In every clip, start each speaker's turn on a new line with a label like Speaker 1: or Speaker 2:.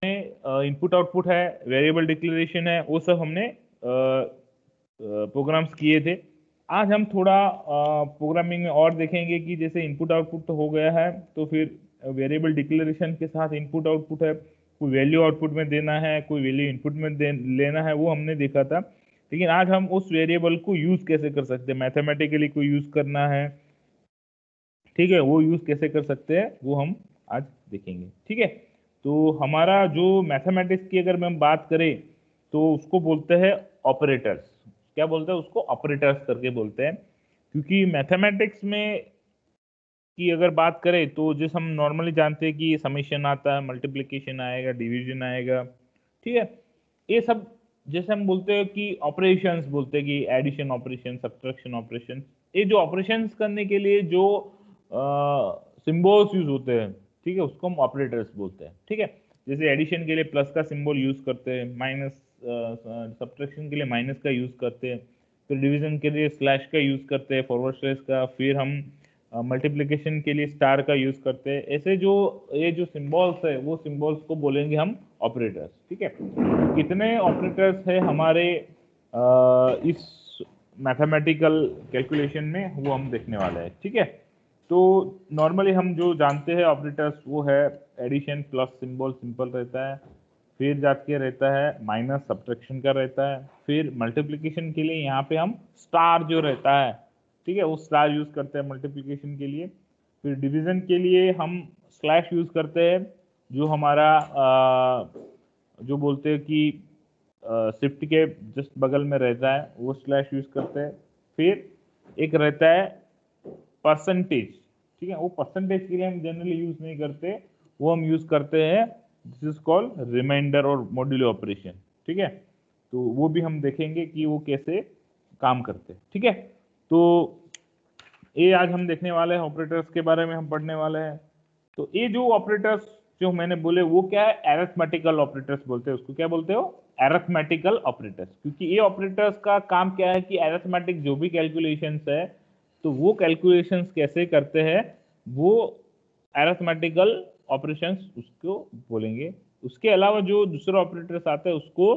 Speaker 1: Input output है, variable declaration है, वो सब हमने प्रोग्राम्स किए थे। आज हम थोड़ा प्रोग्रामिंग में और देखेंगे कि जैसे इनपुट आउटपुट तो हो गया है, तो फिर वेरिएबल डिक्लेरेशन के साथ इनपुट आउटपुट है, कोई वैल्यू आउटपुट में देना है, कोई वैल्यू इनपुट में लेना है, वो हमने देखा था। लेकिन आज हम उस वेरिएबल को यूज कैसे कर सकते हैं, मैथमेटिकली कोई यूज करना है, ठीक है, वो यूज कैसे कर सकते हैं वो हम आज देखेंगे। ठीक है, तो हमारा जो मैथमेटिक्स की अगर हम बात करें तो उसको बोलते हैं ऑपरेटर्स। क्या बोलते हैं उसको? ऑपरेटर्स करके बोलते हैं, क्योंकि मैथमेटिक्स में की अगर बात करें तो जैसे हम नॉर्मली जानते हैं कि समेशन आता है, मल्टीप्लिकेशन आएगा, डिवीजन आएगा, ठीक है, ये सब जैसे हम बोलते हैं कि ऑपरेशंस बोलते हैं कि एडिशन ऑपरेशन, सब्ट्रैक्शन ऑपरेशन, ये जो ऑपरेशंस करने के लिए जो सिंबल्स यूज होते हैं, ठीक है, उसको हम ऑपरेटर्स बोलते हैं। ठीक है, जैसे एडिशन के लिए प्लस का सिंबल यूज करते हैं, माइनस, सब्ट्रैक्शन के लिए माइनस का यूज करते हैं, फिर डिवीजन के लिए स्लैश का यूज करते हैं, फॉरवर्ड स्लैश का, फिर हम मल्टीप्लिकेशन के लिए स्टार का यूज करते हैं। ऐसे जो ये जो सिंबल्स है वो सिंबल्स को बोलेंगे हम ऑपरेटर्स। ठीक है, कितने ऑपरेटर्स है हमारे इस मैथमेटिकल कैलकुलेशन में, वो हम देखने वाले हैं। ठीक है, तो नॉर्मली हम जो जानते हैं ऑपरेटर्स वो है एडिशन, प्लस सिंबल सिंपल रहता है, फिर जाके रहता है माइनस, सब्ट्रैक्शन का रहता है, फिर मल्टीप्लिकेशन के लिए यहाँ पे हम स्टार जो रहता है, ठीक है, वो स्टार यूज करते हैं मल्टीप्लिकेशन के लिए। फिर डिवीजन के लिए हम स्लैश यूज करते हैं, जो हमारा जो बोलते हैं कि शिफ्ट के जस्ट बगल में रहता है, वो स्लैश यूज करते हैं। फिर एक रहता है परसेंटेज, ठीक है, वो परसेंटेज के लिए हम जनरली यूज नहीं करते, वो हम यूज करते हैं दिस इज कॉल्ड रिमाइंडर और मॉड्यूलो ऑपरेशन। ठीक है, तो वो भी हम देखेंगे कि वो कैसे काम करते हैं। ठीक है, तो ये आज हम देखने वाले हैं, ऑपरेटर्स के बारे में हम पढ़ने वाले हैं। तो ये जो ऑपरेटर्स जो मैंने बोले वो क्या है? एरिथमेटिकल ऑपरेटर्स बोलते हैं उसको। क्या बोलते हो? Arithmetical operators. क्योंकि ये ऑपरेटर्स का काम क्या है कि एरिथमेटिक जो भी कैलकुलेशंस है, तो वो कैलकुलेशंस कैसे करते हैं, वो एरिथमेटिकल ऑपरेशंस उसको बोलेंगे। उसके अलावा जो दूसरे ऑपरेटर्स आते हैं उसको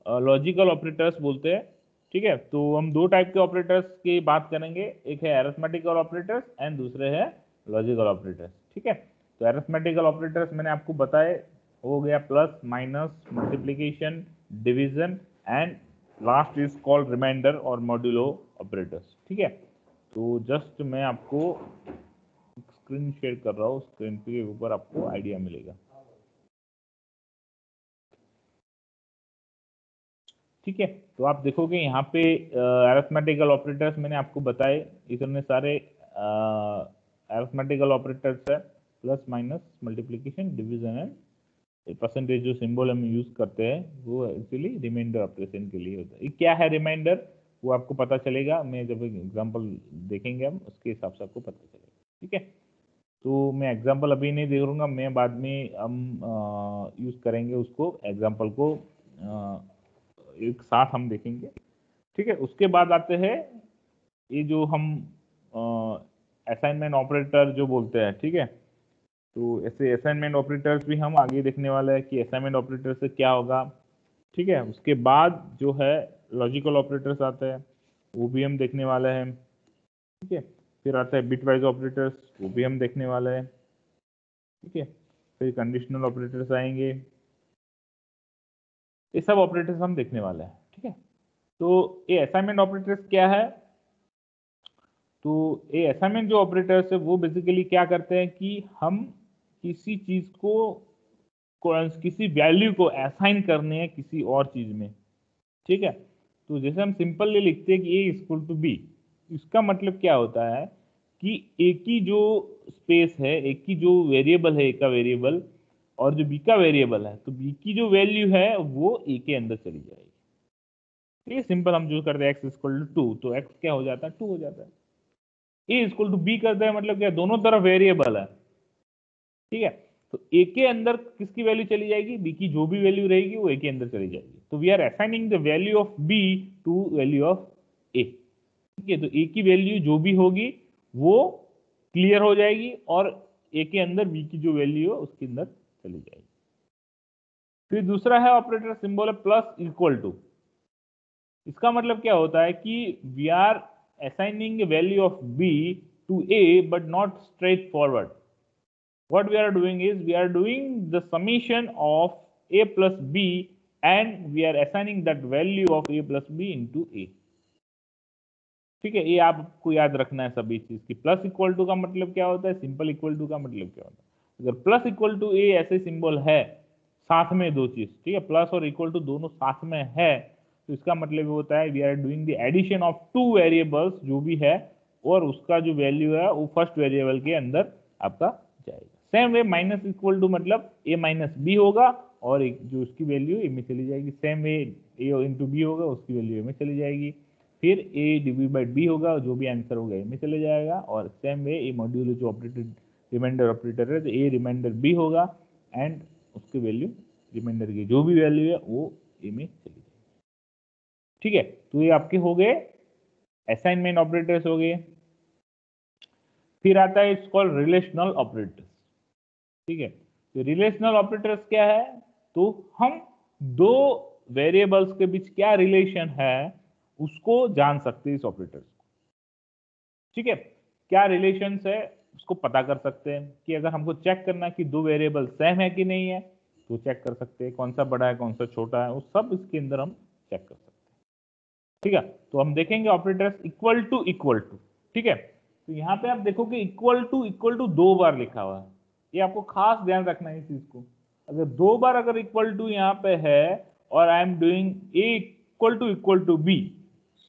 Speaker 1: लॉजिकल ऑपरेटर्स बोलते हैं। ठीक है, तो हम दो टाइप के ऑपरेटर्स की बात करेंगे, एक है अरिथमेटिकल ऑपरेटर्स एंड दूसरे है लॉजिकल ऑपरेटर्स। ठीक है, तो अरिथमेटिकल ऑपरेटर्स मैंने आपको बताए, हो गया plus, minus, multiplication, division and last is called remainder और मॉड्यूलो ऑपरेटर्स। ठीक है, तो जस्ट मैं आपको स्क्रीन शेयर कर रहा हूँ, स्क्रीन के ऊपर आपको आइडिया मिलेगा। ठीक है, तो आप देखोगे यहाँ पे अरिथमेटिकल ऑपरेटर्स मैंने आपको बताए, इतने सारे अरिथमेटिकल ऑपरेटर्स है, plus, minus, multiplication, division and percentage. जो सिंबल हम यूज करते हैं वो एक्चुअली रिमाइंडर ऑपरेशन के लिए होता है। ये क्या है रिमाइंडर, वो आपको पता चलेगा, मैं जब एग्जांपल देखेंगे हम उसके हिसाब से आपको पता चलेगा। ठीक है, तो मैं एग्जांपल अभी नहीं दे दूंगा, मैं बाद में हम यूज करेंगे उसको, एग्जांपल को एक साथ हम देखेंगे। ठीक है, उसके बाद आते हैं ये जो हम असाइनमेंट ऑपरेटर जो बोलते हैं। ठीक है, तो ऐसे असाइनमेंट ऑपरेटर्स भी हम आगे देखने वाले हैं कि असाइनमेंट ऑपरेटर से क्या होगा। ठीक है, उसके बाद जो है लॉजिकल ऑपरेटर्स आते हैं, वो भी हम देखने वाले हैं। ठीक है, फिर आता है बिटवाइज ऑपरेटर्स, वो भी हम देखने वाले हैं। ठीक है, फिर कंडीशनल ऑपरेटर्स आएंगे, ये सब ऑपरेटर्स हम देखने वाले हैं। ठीक है, तो ये असाइनमेंट ऑपरेटर्स क्या है? तो ये असाइनमेंट जो ऑपरेटर्स है वो बेसिकली क्या करते हैं कि हम किसी चीज को किसी वैल्यू को असाइन करने हैं किसी और चीज में। ठीक है, तो जैसे हम सिंपली लिखते हैं कि ए इक्वल टू बी, इसका मतलब क्या होता है कि ए की जो स्पेस है, ए की जो वेरिएबल है, ए का वेरिएबल और जो बी का वेरिएबल है, तो बी की जो वैल्यू है वो ए के अंदर चली जाएगी। ठीक है, सिंपल हम जो करते हैं एक्स इक्वल टू 2, तो एक्स क्या हो जाता है? 2 हो जाता है। ए इक्वल टू बी करते हैं मतलब क्या, दोनों तरफ वेरिएबल है। ठीक है, तो ए के अंदर किसकी वैल्यू चली जाएगी? बी की जो भी वैल्यू रहेगी वो ए के अंदर चली जाएगी। तो we are assigning the value of B to value of A. ठीक है, तो ए की वैल्यू जो भी होगी वो क्लियर हो जाएगी और ए के अंदर बी की जो वैल्यू है उसके अंदर चली जाएगी। फिर दूसरा है ऑपरेटर सिंबल है प्लस इक्वल टू। इसका मतलब क्या होता है कि we are assigning value of B to A but not straightforward. what we are doing is we are doing the summation of a plus b and we are assigning that value of a plus b into a। ठीक है, ये आपको याद रखना है सभी चीज की। प्लस इक्वल टू का मतलब क्या होता है, सिंपल इक्वल टू का मतलब क्या होता है। अगर प्लस इक्वल टू ए ऐसे सिंबल है साथ में दो चीज, ठीक है, प्लस और इक्वल टू दोनों साथ में है, तो इसका मतलब होता है we are doing the addition of two variables जो भी है, और उसका जो वैल्यू है वो फर्स्ट वेरिएबल के अंदर आपका जाएगा। Same way minus equal to मतलब ए माइनस बी होगा और एक जो उसकी वैल्यू ए में चली जाएगी। सेम वे ए इंटू बी होगा, उसकी वैल्यू ए में चली जाएगी। फिर ए डिवाइड बाई बी होगा, जो भी आंसर होगा ए में चले जाएगा। और सेम वे ए मॉड्यूल जो ऑपरेटर रिमाइंडर ऑपरेटर है, तो ए रिमाइंडर बी होगा एंड उसकी वैल्यू रिमाइंडर की जो भी वैल्यू है वो ए में चली जाएगी। ठीक है, तो ये आपके हो गए असाइनमेंट ऑपरेटर्स हो गए। फिर आता है इट्स कॉल्ड रिलेशनल ऑपरेटर्स। ठीक है, तो रिलेशनल ऑपरेटर्स क्या है, तो हम दो वेरिएबल्स के बीच क्या रिलेशन है उसको जान सकते हैं इस ऑपरेटर्स को। ठीक है, क्या रिलेशंस है उसको पता कर सकते हैं कि अगर हमको चेक करना कि दो वेरिएबल सेम है कि नहीं है तो चेक कर सकते हैं, कौन सा बड़ा है कौन सा छोटा है, वो सब इसके अंदर हम चेक कर सकते हैं। ठीक है, तो हम देखेंगे operators equal to equal to. ठीक है, तो यहाँ पे आप देखोगे इक्वल टू दो बार लिखा हुआ है, ये आपको खास ध्यान रखना है इस चीज को। अगर दो बार अगर इक्वल टू यहाँ पे है और I am doing A equal to B,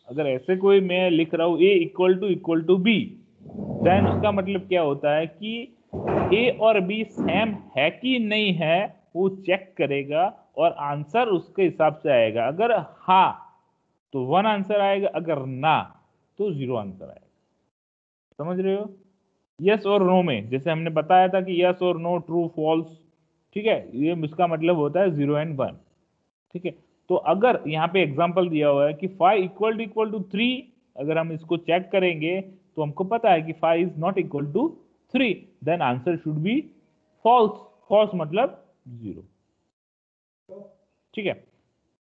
Speaker 1: अगर ऐसे कोई मैं लिख रहा हूँ A equal to B, then उसका मतलब क्या होता है कि ए और बी सेम है कि नहीं है वो चेक करेगा और आंसर उसके हिसाब से आएगा। अगर हाँ तो 1 आंसर आएगा, अगर ना तो 0 आंसर आएगा। समझ रहे हो? यस और नो में जैसे हमने बताया था कि यस और नो, ट्रू फॉल्स, ठीक है, ये इसका मतलब होता है 0 एंड 1। ठीक है, तो अगर यहाँ पे एग्जांपल दिया हुआ है कि 5 इक्वल टू 3, अगर हम इसको चेक करेंगे तो हमको पता है कि 5 is not equal to 3, then answer should be false. False मतलब 0। ठीक है,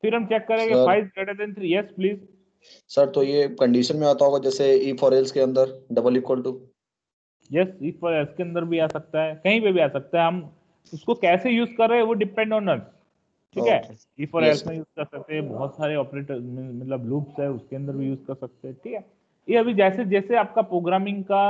Speaker 1: फिर हम चेक करेंगे
Speaker 2: sir
Speaker 1: 5 greater than 3। Yes please
Speaker 2: sir, तो ये कंडीशन में आता होगा जैसे इफ और एल्स के अंदर double equal to.
Speaker 1: Yes, if और एल्स के अंदर भी आ सकता है, कहीं पे भी आ सकता है। हम उसको कैसे यूज कर रहे हैं वो डिपेंड ऑन अस। ठीक है,
Speaker 2: ओके,
Speaker 1: इफ और
Speaker 2: यस
Speaker 1: एल्स में यूज कर सकते हैं, बहुत सारे ऑपरेटर मतलब लूप्स है उसके अंदर भी यूज कर सकते हैं। ठीक है, ये अभी जैसे जैसे आपका प्रोग्रामिंग का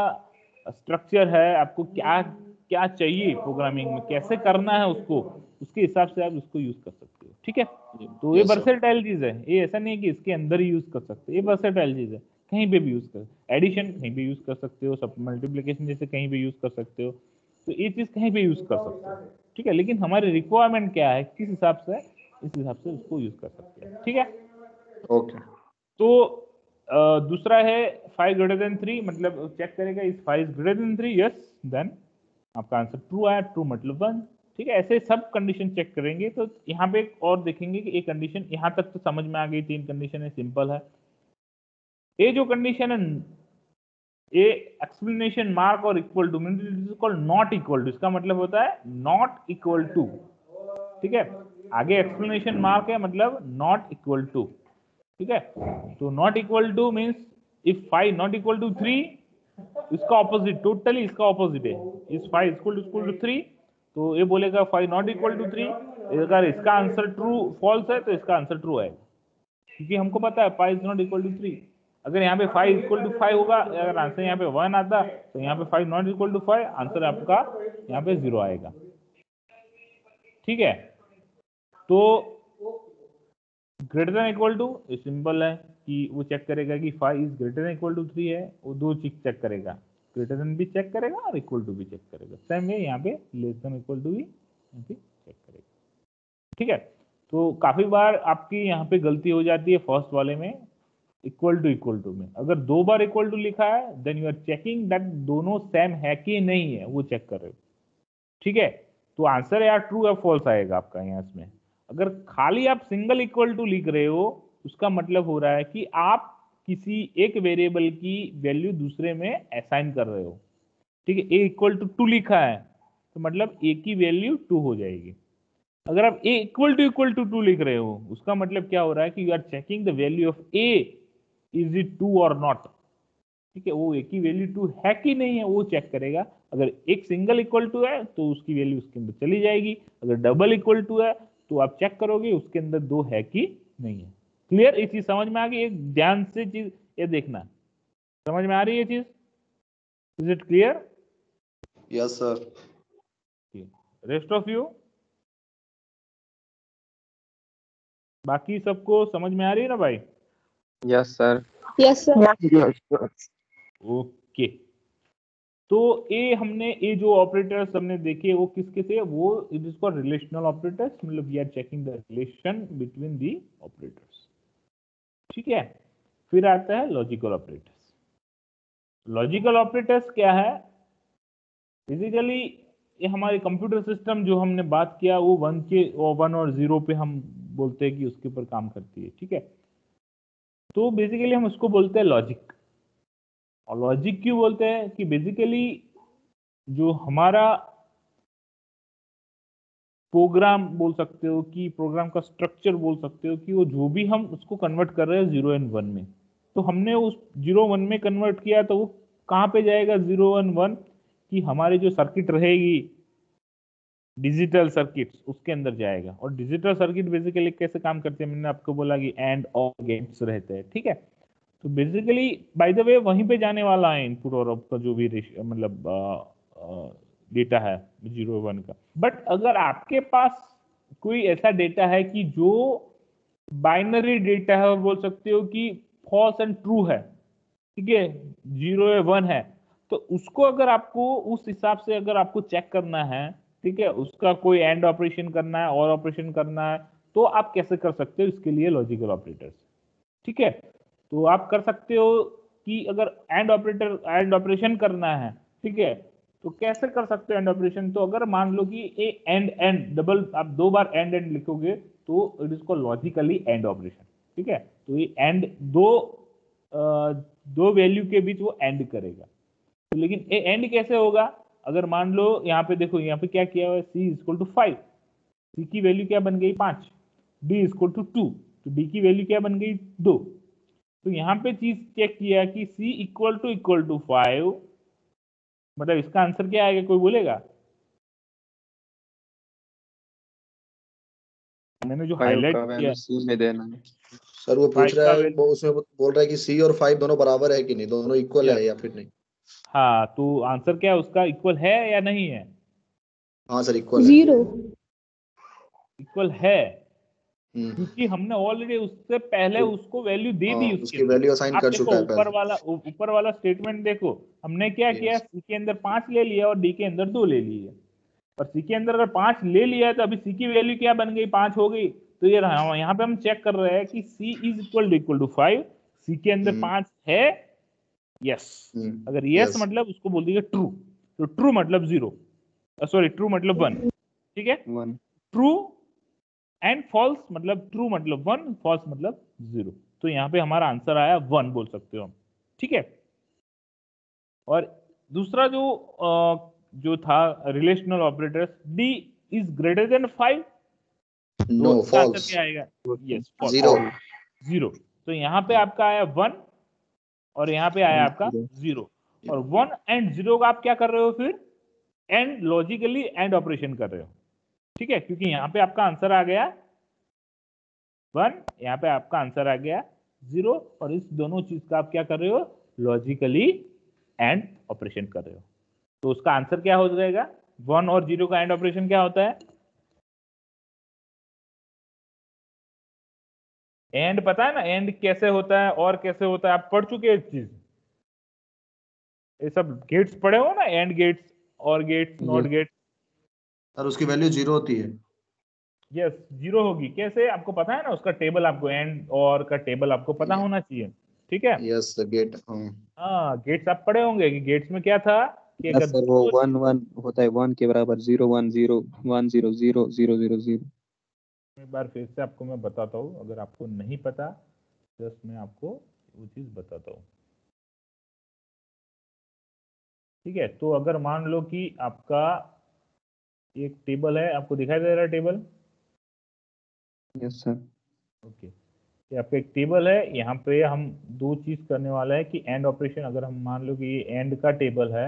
Speaker 1: स्ट्रक्चर है, आपको क्या क्या चाहिए प्रोग्रामिंग में कैसे करना है उसको, उसके हिसाब से आप उसको यूज कर सकते हो। ठीक है, तो ये
Speaker 2: यस सर।
Speaker 1: वर्सेटाइल चीज है, ये ऐसा नहीं है कि इसके अंदर ही यूज कर सकते हैं, ये वर्सेटाइल चीज है, कहीं पे भी यूज कर, एडिशन कहीं भी यूज कर सकते हो, सब मल्टीप्लिकेशन जैसे कहीं भी यूज कर सकते हो, तो ये चीज कहीं भी यूज कर सकते हो। ठीक है, लेकिन हमारी रिक्वायरमेंट क्या है, किस हिसाब से, इस हिसाब से उसको यूज कर सकते हैं। ठीक है,
Speaker 2: ओके,
Speaker 1: तो दूसरा है 5 ग्रेटर देन 3, मतलब चेक करेगा इस 5 ग्रेटर देन 3, यस, देन आपका आंसर ट्रू आया, ट्रू मतलब 1। ठीक है, ऐसे सब कंडीशन चेक करेंगे। तो यहाँ पे एक और देखेंगे कि एक कंडीशन यहाँ तक तो समझ में आ गई, 3 कंडीशन है, सिंपल है। ये जो कंडीशन है ए एक्सप्लेनेशन मार्क और equal to mean it is called not equal to, इसका मतलब होता है नॉट इक्वल टू। ठीक है, आगे एक्सप्लेनेशन मार्क है मतलब नॉट इक्वल टू। ठीक है, तो not equal to means if 5 not equal to 3, इसका ऑपोजिट, टोटली इसका ऑपोजिट है। इस 5 इक्वल टू 3, तो ये बोलेगा 5 नॉट इक्वल टू 3। अगर इसका आंसर ट्रू फॉल्स है तो इसका आंसर ट्रू है, क्योंकि हमको पता है 5 इज नॉट इक्वल टू 3। अगर यहाँ पे 5 इक्वल टू 5 होगा, अगर आंसर यहाँ पे 1 आता तो यहाँ पे 5 नॉट इक्वल टू 5, आंसर आपका यहाँ पे 0 आएगा। ठीक है, तो greater than equal to simple है कि वो चेक करेगा कि 5 is greater than equal to 3 है, वो दो चीज चेक करेगा, ग्रेटर देन भी चेक करेगा और इक्वल टू भी चेक करेगा। सेम है यहाँ पे लेस देन इक्वल टू भी यहाँ पे चेक करेगा। ठीक है, तो काफी बार आपकी यहाँ पे गलती हो जाती है फर्स्ट वाले में, इक्वल टू में अगर 2 बार इक्वल टू लिखा है then you are checking that दोनों सेम है कि नहीं है, वो चेक कर रहे हो। ठीक है, तो आंसर या ट्रू या फॉल्स आएगा आपका यहाँ इसमें। अगर खाली आप सिंगल इक्वल टू लिख रहे हो, उसका मतलब हो रहा है कि आप किसी एक वेरिएबल की वैल्यू दूसरे में असाइन कर रहे हो। ठीक है, ए इक्वल टू 2 लिखा है तो मतलब ए की वैल्यू 2 हो जाएगी। अगर आप a इक्वल टू 2 लिख रहे हो, उसका मतलब क्या हो रहा है कि you are checking the value of a, is it 2 or not. ठीक है, वो a की वैल्यू 2 है कि नहीं है वो चेक करेगा। अगर एक सिंगल इक्वल टू है तो उसकी वैल्यू उसके अंदर चली जाएगी, अगर डबल इक्वल टू है तो आप चेक करोगे उसके अंदर 2 है कि नहीं है। क्लियर? ये चीज समझ में आ गई? एक ध्यान से चीज ये देखना, समझ में आ रही है चीज? Is it clear?
Speaker 2: Yes sir.
Speaker 1: Rest of you, बाकी सबको समझ में आ रही है ना भाई?
Speaker 3: Yes sir.
Speaker 4: Yes sir.
Speaker 1: Okay, तो ये हमने ये जो ऑपरेटर्स हमने देखे वो किसके थे? वो it is called relational operators, मतलब we are checking the relation between the operators. ठीक है, फिर आता है लॉजिकल ऑपरेटर्स। लॉजिकल ऑपरेटर्स क्या है? बेसिकली ये हमारे कंप्यूटर सिस्टम जो हमने बात किया वो 1 और 0 पे हम बोलते हैं कि उसके ऊपर काम करती है। ठीक है, तो बेसिकली हम उसको बोलते हैं लॉजिक। और लॉजिक क्यों बोलते हैं? कि बेसिकली जो हमारा प्रोग्राम बोल सकते हो, कि प्रोग्राम का स्ट्रक्चर बोल सकते हो, कि वो जो भी हम उसको कन्वर्ट कर रहे हैं 0 एंड 1 में, तो हमने उस 0 1 में कन्वर्ट किया तो वो कहाँ पे जाएगा 0 एंड 1? कि हमारी जो सर्किट रहेगी डिजिटल सर्किट उसके अंदर जाएगा। और डिजिटल सर्किट बेसिकली कैसे काम करते हैं? मैंने आपको बोला कि एंड और गेट्स रहते हैं। ठीक है, तो बेसिकली बाय द वे वहीं पे जाने वाला है इनपुट और आउटपुट का जो भी मतलब डेटा है 0 1 का। बट अगर आपके पास कोई ऐसा डेटा है कि जो बाइनरी डेटा है और बोल सकते हो कि फॉल्स एंड ट्रू है, ठीक है, 0 या 1 है, तो उसको अगर आपको उस हिसाब से अगर आपको चेक करना है, ठीक है, उसका कोई एंड ऑपरेशन करना है और ऑपरेशन करना है, तो आप कैसे कर सकते हो? इसके लिए लॉजिकल ऑपरेटर्स। ठीक है, तो आप कर सकते हो कि अगर एंड ऑपरेशन करना है, ठीक है, तो कैसे कर सकते हो एंड ऑपरेशन? तो अगर मान लो कि ए एंड एंड डबल आप 2 बार एंड एंड लिखोगे तो it is called logically and operation. ठीक है, तो ये एंड दो वैल्यू के बीच वो एंड करेगा। तो लेकिन ये एंड कैसे होगा? अगर मान लो यहाँ पे देखो, यहाँ पे क्या किया हुआ है, c इक्वल टू 5, c की वैल्यू क्या बन गई 5, d इक्वल टू 2, तो d की वैल्यू क्या बन गई 2। तो यहाँ पे चीज चेक किया कि c इक्वल टू 5, मतलब इसका आंसर क्या आएगा? कोई बोलेगा? मैंने जो
Speaker 3: 5
Speaker 1: हाईलाइट
Speaker 3: का
Speaker 1: किया
Speaker 3: वैल्यू सी में देना है।
Speaker 2: सर वो पूछ
Speaker 1: 5
Speaker 2: रहा
Speaker 1: का
Speaker 2: है,
Speaker 1: वैल्यू,
Speaker 2: वो उसमें बोल रहा है कि सी और 5 दोनों बराबर है कि नहीं, दोनों इक्वल है या फिर नहीं।
Speaker 1: हाँ, तो आंसर क्या है उसका? इक्वल है या नहीं है?
Speaker 2: हाँ सर इक्वल है।
Speaker 4: 0।
Speaker 1: इक्वल है,
Speaker 2: हम्म।
Speaker 1: क्योंकि हमने ऑलरेडी उससे पहले उसको वैल्यू दे दी उसके
Speaker 2: उसकी
Speaker 1: अंदर।
Speaker 2: वैल्यू असाइन
Speaker 1: आप
Speaker 2: कर
Speaker 1: देखो
Speaker 2: चुका है पहले।
Speaker 1: ऊपर वाला स्टेटमेंट देखो, हमने क्या किया?
Speaker 2: यस।
Speaker 1: सी के अंदर 5 ले लिया और डी के अंदर 2 ले लिए। और सी के अंदर अगर 5 ले लिया है तो अभी सी की वैल्यू क्या बन गई? 5 हो गई। तो ये रहा, यहाँ पे हम चेक कर रहे हैं कि सी इज इक्वल टू 5, सी के अंदर 5 है। यस, अगर यस
Speaker 2: यस।
Speaker 1: मतलब उसको बोल दीजिए ट्रू, तो ट्रू मतलब 0, सॉरी ट्रू मतलब 1। ठीक है,
Speaker 3: 1।
Speaker 1: ट्रू एंड फॉल्स मतलब ट्रू मतलब 1, फॉल्स मतलब 0। तो यहाँ पे हमारा आंसर आया 1 बोल सकते हो हम। ठीक है, और दूसरा जो था relational operators, D is greater than 5,
Speaker 2: no
Speaker 1: तो इसका आंसर
Speaker 2: फॉल्स।
Speaker 1: क्या आएगा? Yes, false,
Speaker 2: 0।
Speaker 1: 0। तो यहाँ पे आपका आया 1 और यहाँ पे आया आपका 0। और 1 एंड 0 का आप क्या कर रहे हो फिर? एंड लॉजिकली एंड ऑपरेशन कर रहे हो। ठीक है, क्योंकि यहाँ पे आपका आंसर आ गया 1, यहाँ पे आपका आंसर आ गया 0, और इस दोनों चीज का आप क्या कर रहे हो? लॉजिकली एंड ऑपरेशन कर रहे हो। तो उसका आंसर क्या हो जाएगा? 1 और 0 का एंड ऑपरेशन क्या होता है? एंड पता है ना एंड कैसे होता है और कैसे होता है? आप पढ़ चुके हैं इस चीज, ये सब गेट्स पढ़े हो ना, एंड गेट्स और गेट्स नॉट गेट्स।
Speaker 2: सर उसकी वैल्यू 0 होती है।
Speaker 1: यस, 0 होगी। कैसे? आपको पता है ना उसका टेबल, आपको एंड और का टेबल आपको पता होना चाहिए। ठीक है,
Speaker 2: यस गेट।
Speaker 1: हाँ, गेट्स आप पढ़े होंगे कि गेट्स में क्या था कि
Speaker 3: यस
Speaker 1: अगर
Speaker 3: सर, वो 1 1 होता है, 1 के बराबर 0 1 0 1 0 0 0 0 0।
Speaker 1: एक बार फिर से आपको मैं बताता हूँ, अगर आपको नहीं पता जस्ट मैं आपको वो चीज बताता हूँ। ठीक है, तो अगर मान लो कि आपका एक टेबल है, आपको दिखाई दे रहा है टेबल?
Speaker 3: Yes sir.
Speaker 1: ओके, ये आपका एक टेबल है। यहाँ पे हम दो चीज करने वाला है कि एंड ऑपरेशन, अगर हम मान लो कि ये एंड का टेबल है,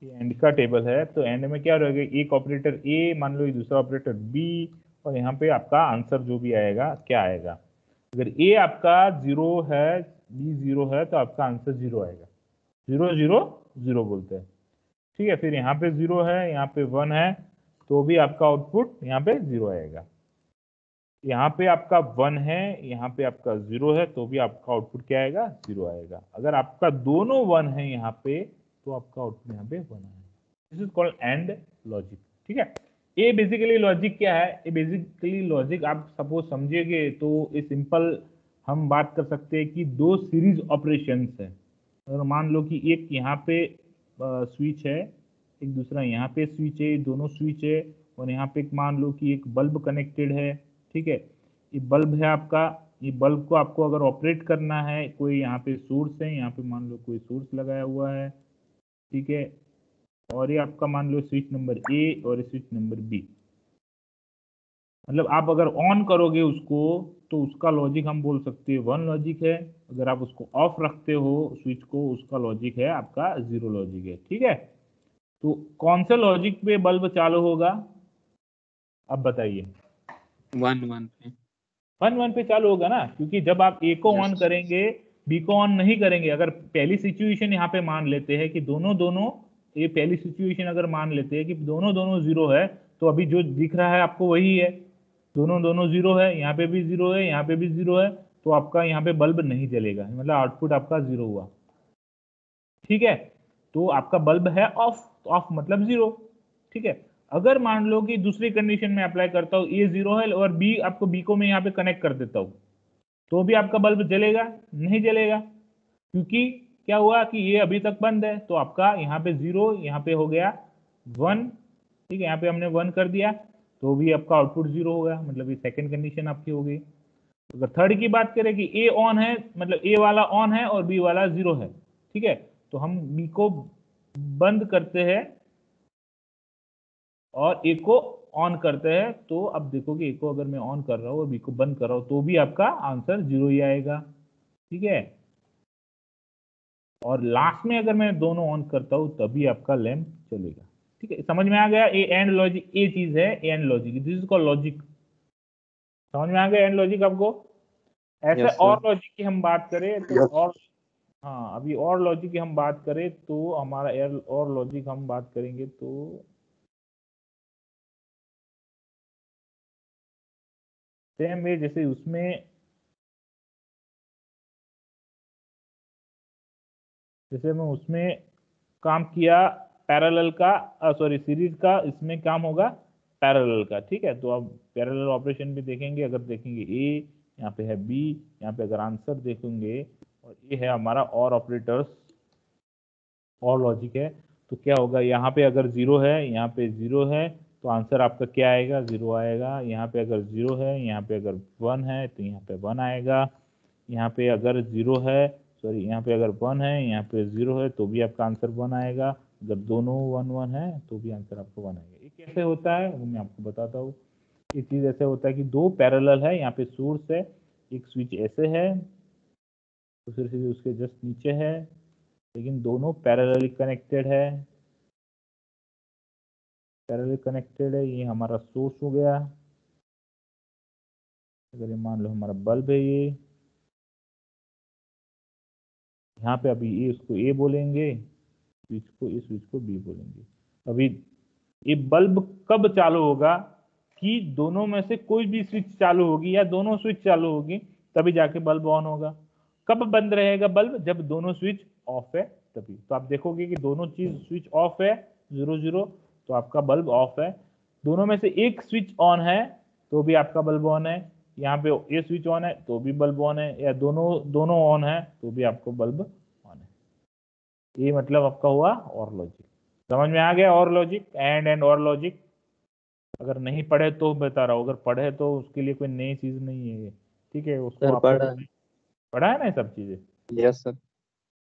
Speaker 1: ये एंड का टेबल है, तो एंड में क्या रहेगा, एक ऑपरेटर ए मान लो, दूसरा ऑपरेटर बी, और यहाँ पे आपका आंसर जो भी आएगा क्या आएगा। अगर ए आपका 0 है, बी 0 है, तो आपका आंसर 0 आएगा। 0 0 0 बोलते हैं, ठीक है। फिर यहाँ पे 0 है, यहाँ पे 1 है, तो भी आपका आउटपुट यहाँ पे 0 आएगा। यहाँ पे आपका 1 है, यहाँ पे आपका 0 है, तो भी आपका आउटपुट क्या आएगा, 0 आएगा। अगर आपका दोनों 1 है यहाँ पे, तो आपका आउटपुट यहाँ पे 1 आएगा। This is called and logic, ठीक है। ये बेसिकली लॉजिक क्या है, ये बेसिकली लॉजिक आप सपोज समझिएगे तो ये सिंपल हम बात कर सकते हैं कि दो सीरीज ऑपरेशंस है। अगर मान लो कि एक यहाँ पे स्विच है, एक दूसरा यहाँ पे स्विच है, दोनों स्विच है, और यहाँ पे मान लो कि एक बल्ब कनेक्टेड है, ठीक है। ये बल्ब है आपका, ये बल्ब को आपको अगर ऑपरेट करना है, कोई यहाँ पे सोर्स है, यहाँ पे मान लो कोई सोर्स लगाया हुआ है, ठीक है, और ये आपका मान लो स्विच नंबर ए और स्विच नंबर बी। मतलब आप अगर ऑन करोगे उसको, तो उसका लॉजिक हम बोल सकते हैं 1 लॉजिक है। अगर आप उसको ऑफ रखते हो स्विच को, उसका लॉजिक है आपका 0 लॉजिक है, ठीक है। तो कौन से लॉजिक पे बल्ब चालू होगा, अब बताइए।
Speaker 3: 1 1 पे।
Speaker 1: 1 1 पे चालू होगा ना, क्योंकि जब आप ए को ऑन
Speaker 3: यस।
Speaker 1: करेंगे, बी को ऑन नहीं करेंगे। अगर पहली सिचुएशन यहाँ पे मान लेते हैं कि दोनों दोनों, ये पहली सिचुएशन अगर मान लेते हैं कि दोनों दोनों 0 है, तो अभी जो दिख रहा है आपको वही है, दोनों दोनों 0 है, यहाँ पे भी 0 है, यहाँ पे भी 0 है, तो आपका यहाँ पे बल्ब नहीं जलेगा, मतलब आउटपुट आपका 0 हुआ, ठीक है। तो आपका बल्ब है ऑफ, तो ऑफ मतलब 0, ठीक है। अगर मान लो कि दूसरी कंडीशन में अप्लाई करता हूँ, ए 0 है और बी आपको, बी को मैं यहाँ पे कनेक्ट कर देता हूँ, तो भी आपका बल्ब जलेगा, नहीं जलेगा, क्योंकि क्या हुआ कि ये अभी तक बंद है। तो आपका यहाँ पे 0, यहाँ पे हो गया 1, ठीक है, यहाँ पे हमने 1 कर दिया, तो भी आपका आउटपुट 0 होगा, मतलब ये सेकंड कंडीशन आपकी हो गई। अगर थर्ड की बात करें कि ए ऑन है, मतलब ए वाला ऑन है और बी वाला 0 है, ठीक है, तो हम बी को बंद करते हैं और ए को ऑन करते हैं। तो अब देखो कि ए को अगर मैं ऑन कर रहा हूँ और बी को बंद कर रहा हूँ, तो भी आपका आंसर 0 ही आएगा, ठीक है। और लास्ट में अगर मैं दोनों ऑन करता हूँ, तभी आपका लैंप चलेगा, ठीक है। समझ में आ गया, ए एंड लॉजिक, ये चीज है and logic, this is called logic. समझ में आ गया एंड लॉजिक आपको। ऐसे
Speaker 3: यस
Speaker 1: और
Speaker 3: सर।
Speaker 1: लॉजिक की हम बात करें तो और, हाँ अभी और लॉजिक की हम बात करें तो हमारा और लॉजिक हम बात करेंगे तो सेम वे, जैसे उसमें जैसे मैं उसमें काम किया पैरेलल का, सॉरी सीरीज का, इसमें काम होगा पैरेलल का, ठीक है। तो अब पैरेलल ऑपरेशन भी देखेंगे, अगर देखेंगे ए, यहाँ पे है बी, यहाँ पे अगर आंसर देखेंगे और ये है हमारा और ऑपरेटर्स, और लॉजिक है, तो क्या होगा, यहाँ पे अगर 0 है, यहाँ पे 0 है, तो आंसर आपका क्या आएगा, 0 आएगा। यहाँ पे अगर 0 है, यहाँ पे अगर 1 है, तो यहाँ पे 1 आएगा। यहाँ पे अगर 0 है, सॉरी यहाँ पे अगर 1 है, यहाँ पे 0 है, तो भी आपका आंसर 1 आएगा। अगर दोनों 1 1 है, तो भी आंसर आपको 1 आएगा। ये कैसे होता है वो मैं आपको बताता हूँ। ये चीज़ ऐसे होता है कि दो पैरेलल है, यहाँ पे सोर्स है, एक स्विच ऐसे है, दूसरी स्विच उसके जस्ट नीचे है, लेकिन दोनों पैरेलली कनेक्टेड है, पैरेलल कनेक्टेड है। ये हमारा सोर्स हो गया। अगर ये मान लो हमारा बल्ब है, ये यहाँ पे अभी ये इसको ए बोलेंगे, स्विच को, इस स्विच को बी बोलेंगे। अभी ये बल्ब कब चालू होगा कि दोनों में से कोई भी स्विच चालू होगी या दोनों स्विच चालू होगी, तभी जाके बल्ब ऑन होगा। कब बंद रहेगा बल्ब, जब दोनों स्विच ऑफ है तभी। तो आप देखोगे कि दोनों चीज स्विच ऑफ है, 0 0, तो आपका बल्ब ऑफ है। दोनों में से एक स्विच ऑन है, तो भी आपका बल्ब ऑन है। यहाँ पे ये स्विच ऑन है, तो भी बल्ब ऑन है, या दोनों दोनों ऑन है, तो भी आपको बल्ब ऑन है। ये मतलब आपका हुआ और लॉजिक। समझ में आ गया और लॉजिक, एंड और लॉजिक। अगर नहीं पढ़े तो बता रहा हूँ, अगर पढ़े तो उसके लिए कोई नई चीज नहीं है ये, ठीक है। उसको
Speaker 3: सर
Speaker 1: आपको
Speaker 3: पढ़ा।
Speaker 1: पढ़ा है ना ये सब चीजें।
Speaker 3: Yes sir.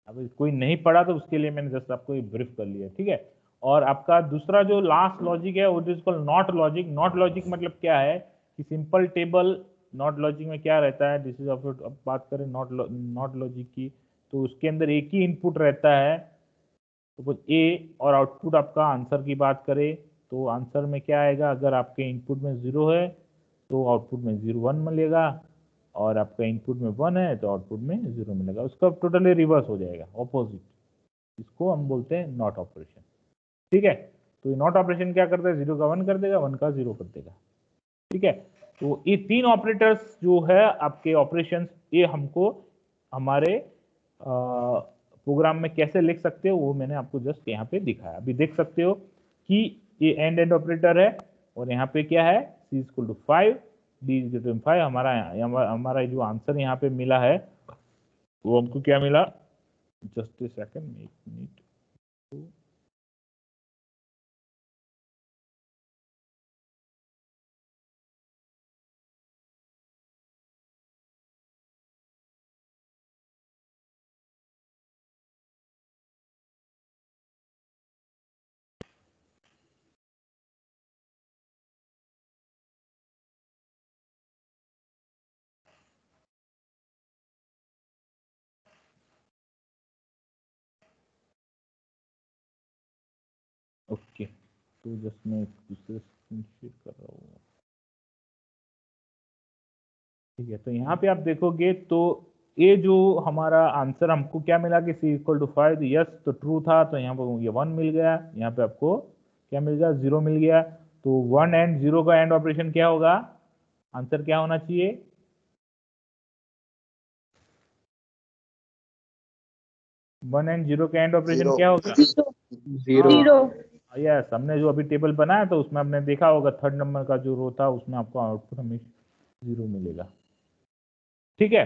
Speaker 1: अब कोई नहीं पढ़ा तो उसके लिए मैंने जस्ट आपको ब्रीफ कर लिया, ठीक है। और आपका दूसरा जो लास्ट लॉजिक है वो is called not logic. Not logic मतलब क्या है कि सिंपल टेबल नॉट लॉजिक में क्या रहता है, दिस इज अब बात करें नॉट लॉजिक की, तो उसके अंदर एक ही इनपुट रहता है, तो ए, और आउटपुट आपका आंसर की बात करें तो आंसर में क्या आएगा, अगर आपके इनपुट में 0 है तो आउटपुट में 0 1 मिलेगा, और आपका इनपुट में 1 है तो आउटपुट में 0 मिलेगा। उसका टोटली रिवर्स हो जाएगा, ऑपोजिट। इसको हम बोलते हैं नॉट ऑपरेशन। ठीक है, तो नॉट ऑपरेशन क्या करता है, 0 का 1 कर देगा, 1 का 0 कर देगा। ठीक है, तो ये 3 ऑपरेटर्स जो है आपके ऑपरेशंस, ये हमको हमारे प्रोग्राम में कैसे लिख सकते हो वो मैंने आपको जस्ट यहाँ पे दिखाया। अभी देख सकते हो कि ये एंड ऑपरेटर है, और यहाँ पे क्या है, c equal to 5 d equal to 5। हमारा जो आंसर यहाँ पे मिला है वो हमको क्या मिला, जस्ट ए सेकंड, एक मिनट। ओके, तो जस्ट मैं दूसरे स्क्रीन शेयर कर रहा हूँ। ठीक है, तो यहाँ पे आप देखोगे तो ये जो हमारा आंसर हमको क्या मिला कि c इक्वल टू 5, यस तो ट्रू था, तो यहाँ पर ये 1 मिल गया, यहाँ पे आपको क्या मिल गया, 0 मिल गया। तो 1 एंड 0 का एंड ऑपरेशन क्या होगा, आंसर क्या होना चाहिए, 1 एंड 0 का एंड ऑपरेशन क्या होगा,
Speaker 3: 0
Speaker 1: यस। हमने जो अभी टेबल बनाया तो उसमें आपने देखा होगा थर्ड नंबर का जो रो था उसमें आपको आउटपुट हमेशा 0 मिलेगा। ठीक है,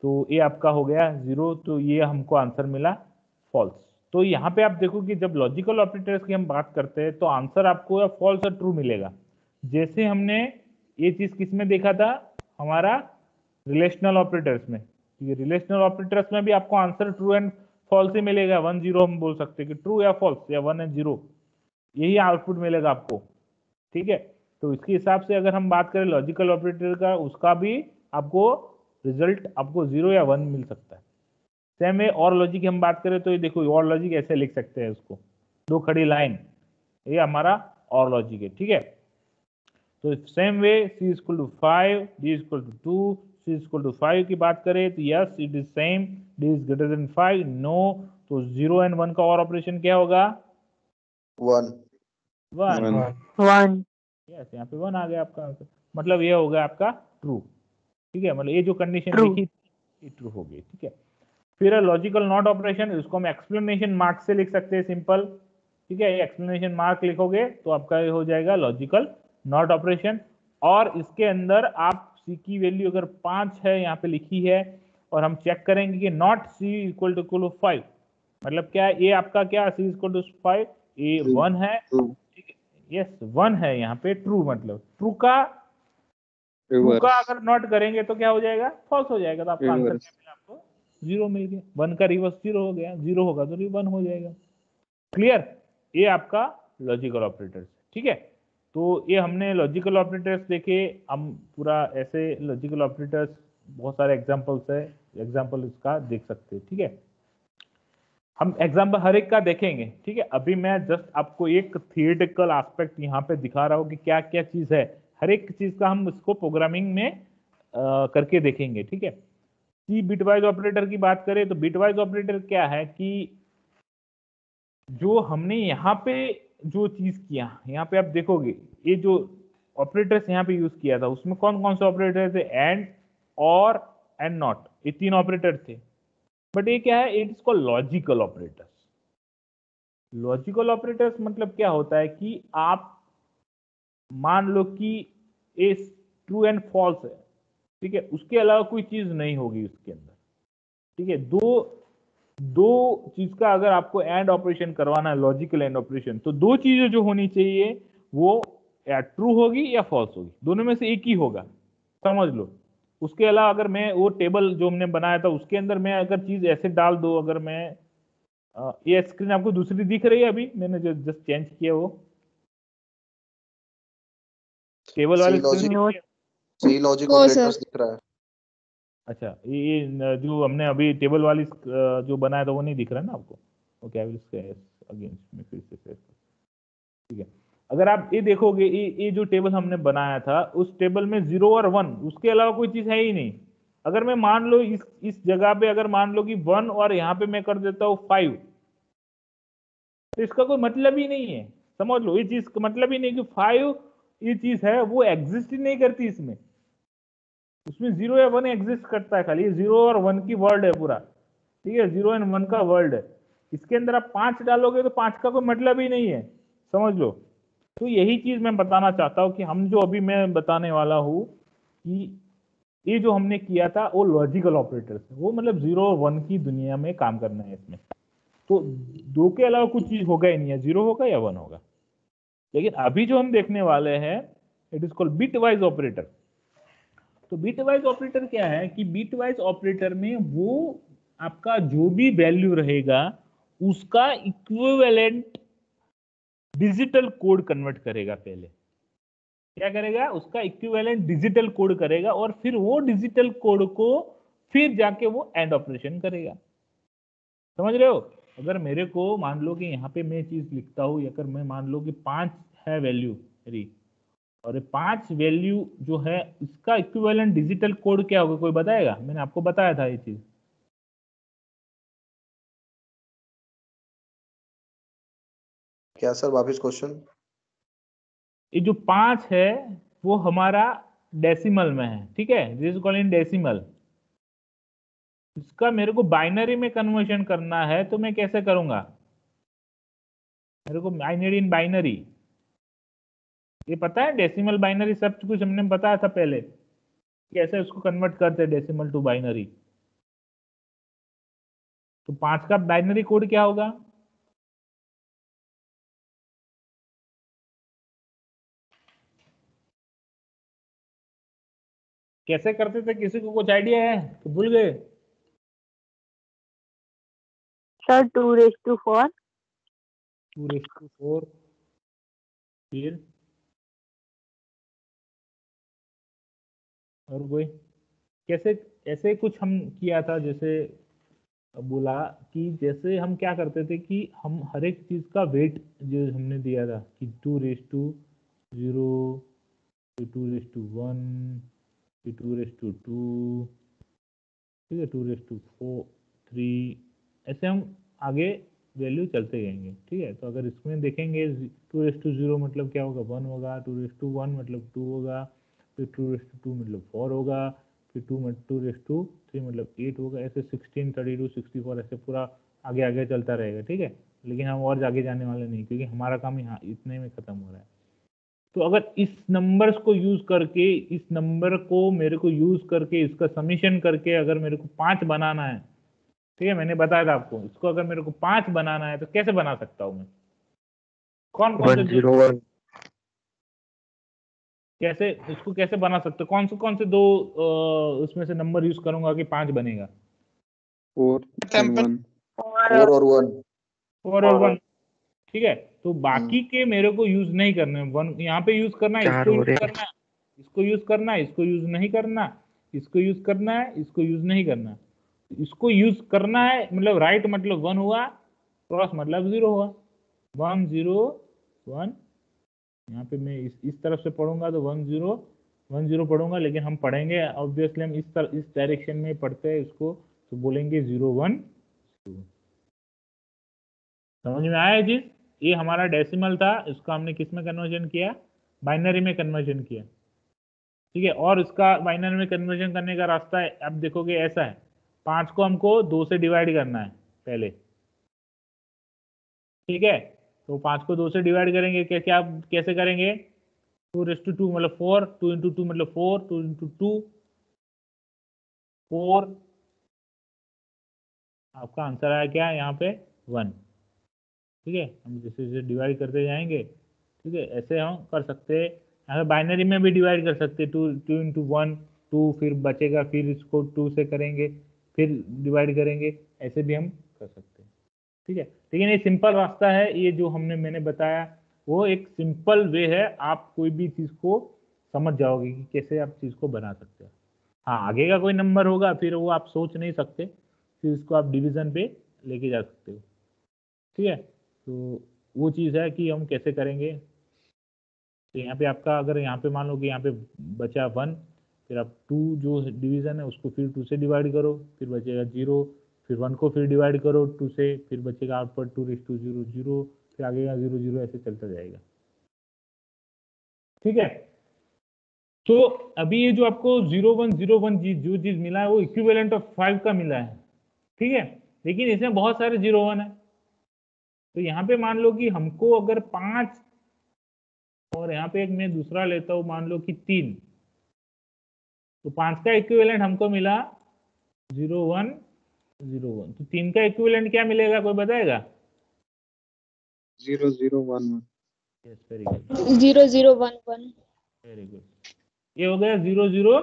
Speaker 1: तो ये आपका हो गया 0, तो ये हमको आंसर मिला फॉल्स। तो यहाँ पे आप देखो कि जब लॉजिकल ऑपरेटर्स की हम बात करते हैं तो आंसर आपको या फॉल्स और ट्रू मिलेगा। जैसे हमने ये चीज किस में देखा था, हमारा रिलेशनल ऑपरेटर्स में। ये रिलेशनल ऑपरेटर्स में भी आपको आंसर ट्रू एंड फॉल्स ही मिलेगा, 1 0 हम बोल सकते हैं कि ट्रू या फॉल्स, या 1 एंड 0, यही आउटपुट मिलेगा आपको। ठीक है, तो इसके हिसाब से अगर हम बात करें लॉजिकल ऑपरेटर का, उसका भी आपको रिजल्ट आपको 0 या 1 मिल सकता है। सेम वे और लॉजिक की हम बात करें तो ये देखो और लॉजिक ऐसे लिख सकते हैं उसको, 2 खड़ी लाइन, ये हमारा और लॉजिक है। ठीक है, तो same way c equal to 5, d equal to 2, c equal to 5 की बात करें तो yes it is same, d is greater than 5, no, तो 0 एंड 1 का और ऑपरेशन क्या होगा,
Speaker 2: 1
Speaker 1: यस, यहाँ पे 1 आ गया आपका आंसर, मतलब ये हो गया आपका ट्रू। ठीक है, मतलब ये जो कंडीशन लिखी थी ट्रू हो गई। ठीक है, फिर लॉजिकल नॉट ऑपरेशन, इसको हम एक्सप्लेनेशन मार्क से लिख सकते हैं, सिंपल। ठीक है, ये एक्सप्लेनेशन मार्क लिखोगे तो आपका ये हो जाएगा लॉजिकल नॉट ऑपरेशन। और इसके अंदर आप c की वैल्यू अगर 5 है यहाँ पे लिखी है, और हम चेक करेंगे कि नॉट c इक्वल टू 5, मतलब क्या है, ये आपका क्या c इक्वल टू 5, ये 1 है। ठीक है, यस 1 है यहाँ पे, ट्रू, मतलब ट्रू का अगर नॉट करेंगे तो क्या हो जाएगा, फॉल्स हो जाएगा। तो आपका आंसर क्या मिला, आपको 0 मिल गया। 1 का रिवर्स 0 हो गया, 0 होगा तो 1 हो जाएगा। क्लियर, ये आपका लॉजिकल ऑपरेटर्स। ठीक है, तो ये हमने लॉजिकल ऑपरेटर्स देखे। हम पूरा ऐसे लॉजिकल ऑपरेटर्स बहुत सारे एग्जांपल्स है, एग्जांपल इसका देख सकते हैं। ठीक है, हम एग्जांपल हर एक का देखेंगे। ठीक है, अभी मैं जस्ट आपको एक थियोरेटिकल एस्पेक्ट यहाँ पे दिखा रहा हूँ कि क्या क्या चीज है, हर एक चीज का हम इसको प्रोग्रामिंग में करके देखेंगे। ठीक है, सी बिटवाइज ऑपरेटर की बात करें तो बिटवाइज ऑपरेटर क्या है कि जो हमने यहाँ पे जो चीज किया, यहाँ पे आप देखोगे ये जो ऑपरेटर्स यहाँ पे यूज किया था उसमें कौन कौन से ऑपरेटर थे, एंड, और, एंड नॉट, ये 3 ऑपरेटर थे। बट ये क्या है, it is called logical operators. Logical operators मतलब क्या होता है कि आप मान लो कि ये ट्रू एंड फॉल्स है, ठीक है, उसके अलावा कोई चीज नहीं होगी उसके अंदर। ठीक है, दो चीज का अगर आपको एंड ऑपरेशन करवाना है, लॉजिकल एंड ऑपरेशन, तो 2 चीजें जो होनी चाहिए वो या ट्रू होगी या फॉल्स होगी, दोनों में से एक ही होगा, समझ लो। उसके अलावा अगर मैं वो टेबल जो हमने बनाया था उसके अंदर मैं अगर चीज ऐसे डाल दो, अगर मैं ये स्क्रीन आपको दूसरी दिख रही है अभी मैंने जो जस्ट चेंज किया वो टेबल वाली
Speaker 2: सी लॉजिक
Speaker 1: स्क्रीन?
Speaker 2: सी लॉजिक
Speaker 4: नो
Speaker 2: ऑपरेटर्स
Speaker 4: सर।
Speaker 2: दिख रहा है।
Speaker 1: अच्छा ये जो हमने अभी टेबल वाली जो बनाया था वो नहीं दिख रहा है ना आपको? Okay I will say against में फिर से शेयर कर। ठीक है, अगर आप ये देखोगे ये जो टेबल हमने बनाया था उस टेबल में 0 और 1 उसके अलावा कोई चीज है ही नहीं। अगर मैं मान लो इस जगह पे अगर मान लो कि 1 और यहाँ पे मैं कर देता हूँ 5 तो इसका कोई मतलब ही नहीं है। समझ लो ये चीज का मतलब ही नहीं कि 5 ये चीज है वो एग्जिस्ट ही नहीं करती इसमें। उसमें 0 या 1 एग्जिस्ट करता है, खाली 0 और 1 की वर्ल्ड है पूरा। ठीक है, 0 एंड 1 का वर्ल्ड है। इसके अंदर आप 5 डालोगे तो 5 का कोई मतलब ही नहीं है, समझ लो। तो यही चीज मैं बताना चाहता हूँ कि हम जो अभी मैं बताने वाला हूँ कि ये जो हमने किया था वो लॉजिकल ऑपरेटर्स है, वो मतलब 0 और 1 की दुनिया में काम करना है इसमें। तो दो के अलावा कुछ चीज होगा ही नहीं है, 0 होगा या 1 होगा। लेकिन अभी जो हम देखने वाले हैं it is called bit wise operator. तो बिट वाइज ऑपरेटर क्या है कि बिट वाइज ऑपरेटर में वो आपका जो भी वैल्यू रहेगा उसका इक्विवेलेंट डिजिटल कोड कन्वर्ट करेगा। पहले क्या करेगा, उसका इक्विवेलेंट डिजिटल कोड करेगा और फिर वो डिजिटल कोड को फिर जाके वो एंड ऑपरेशन करेगा। समझ रहे हो? अगर मेरे को मान लो कि यहाँ पे मैं चीज लिखता हूँ, अगर मैं मान लो कि 5 है वैल्यू मेरी और ये 5 वैल्यू जो है इसका इक्विवेलेंट डिजिटल कोड क्या होगा, कोई बताएगा? मैंने आपको बताया था ये चीज।
Speaker 2: क्या सर वापिस क्वेश्चन?
Speaker 1: ये जो 5 है वो हमारा डेसिमल में है, ठीक है, this is called in decimal. इसका मेरे को बाइनरी में कन्वर्शन करना है तो मैं कैसे करूंगा? मेरे को आई नीड इन बाइनरी। ये पता है डेसिमल बाइनरी सब कुछ हमने बताया था पहले, कैसे उसको कन्वर्ट करते हैं डेसिमल टू बाइनरी। तो 5 का बाइनरी कोड क्या होगा? कैसे करते थे, किसी को कुछ आइडिया है तो भूल गए?
Speaker 4: सर 2⁴
Speaker 1: 2⁴ फिर और कोई कैसे? ऐसे कुछ हम किया था, जैसे बोला कि जैसे हम क्या करते थे कि हम हर एक चीज का वेट जो हमने दिया था कि 2�0, 2⁴, 2⁴, ठीक है, 2⁴, 3, ऐसे हम आगे वैल्यू चलते जाएंगे। ठीक है, तो अगर इसमें देखेंगे 2⁵ मतलब क्या होगा, 1 होगा, 2⁵ मतलब 2 होगा, फिर 2⁵ मतलब 4 होगा, फिर 2⁵ मतलब 8 होगा, ऐसे 16, 32, 64 ऐसे पूरा आगे आगे चलता रहेगा। ठीक है, लेकिन हम और आगे जाने वाले नहीं क्योंकि हमारा काम यहाँ इतने में खत्म हो रहा है। तो अगर इस नंबर्स को यूज करके, इस नंबर को मेरे को यूज करके इसका समीशन करके अगर मेरे को 5 बनाना है, ठीक है, मैंने बताया था आपको, इसको अगर मेरे को 5 बनाना है तो कैसे बना सकता हूँ मैं? कौन कौन से
Speaker 3: 101
Speaker 1: कैसे इसको कैसे बना सकते, कौन से दो उसमें से नंबर यूज करूंगा कि 5 बनेगा?
Speaker 3: 4 and 1
Speaker 2: 4 और 1।
Speaker 1: 4 और 1, ठीक है। तो बाकी के मेरे को यूज नहीं करने, 1 यहाँ पे यूज करना है,
Speaker 3: चार
Speaker 1: इसको
Speaker 3: हो
Speaker 1: यूज
Speaker 3: रहे
Speaker 1: करना है, इसको यूज करना है, इसको यूज नहीं करना, इसको यूज करना है, इसको यूज नहीं करना। इसको यूज करना है मतलब राइट मतलब 1 हुआ, क्रॉस मतलब 0 हुआ, 1 0 1। यहाँ पे मैं इस तरफ से पढ़ूंगा तो 1 0 1 0 पढ़ूंगा, लेकिन हम पढ़ेंगे ऑब्वियसली हम इस डायरेक्शन में पढ़ते हैं इसको, तो बोलेंगे 0 1 2। समझ में आया ये चीज? ये हमारा डेसिमल था, इसको हमने किस में कन्वर्जन किया? बाइनरी में कन्वर्जन किया। ठीक है, और इसका बाइनरी में कन्वर्जन करने का रास्ता है, अब देखोगे ऐसा है, 5 को हमको 2 से डिवाइड करना है पहले। ठीक है, तो 5 को 2 से डिवाइड करेंगे, क्या क्या कैसे करेंगे? 2⁵2 मतलब 4, 2 × 2 मतलब 4, 2 × 2 4। आपका आंसर आया क्या यहाँ पे? 1। ठीक है, हम जैसे जैसे डिवाइड करते जाएंगे, ठीक है, ऐसे हम कर सकते हैं। यहाँ बाइनरी में भी डिवाइड कर सकते हैं, 2 × 1 2, फिर बचेगा, फिर इसको 2 से करेंगे, फिर डिवाइड करेंगे, ऐसे भी हम कर सकते हैं। ठीक है, लेकिन ये सिंपल रास्ता है, ये जो मैंने बताया वो एक सिंपल वे है, आप कोई भी चीज को समझ जाओगे कि कैसे आप चीज को बना सकते हो। हाँ, आगे का कोई नंबर होगा फिर वो आप सोच नहीं सकते, फिर उसको आप डिवीजन पे लेके जा सकते हो। ठीक है, तो वो चीज़ है कि हम कैसे करेंगे। तो यहाँ पे आपका, अगर यहाँ पे मान लो कि यहाँ पे बचा 1, फिर आप 2 जो डिवीजन है उसको फिर 2 से डिवाइड करो, फिर बचेगा 0, फिर 1 को फिर डिवाइड करो 2 से, फिर बचेगा आउटपुट 2:0 0, फिर आगे का 0 0 ऐसे चलता जाएगा। ठीक है, तो अभी ये जो आपको 0 1 0 1 जो चीज मिला है वो इक्विवेलेंट ऑफ 5 का मिला है। ठीक है, लेकिन इसमें बहुत सारे 0 1 है, तो यहाँ पे मान लो कि हमको अगर 5 और यहाँ पे एक मैं दूसरा लेता हूँ, मान लो कि 3, तो 5 का इक्विवेलेंट हमको मिला 0 1 0 1, तो 3 का इक्विवेलेंट क्या मिलेगा, कोई बताएगा?
Speaker 3: 0 0 1 1।
Speaker 1: Yes, very good,
Speaker 5: 0 0 1 1।
Speaker 1: Very good, ये हो गया 0 0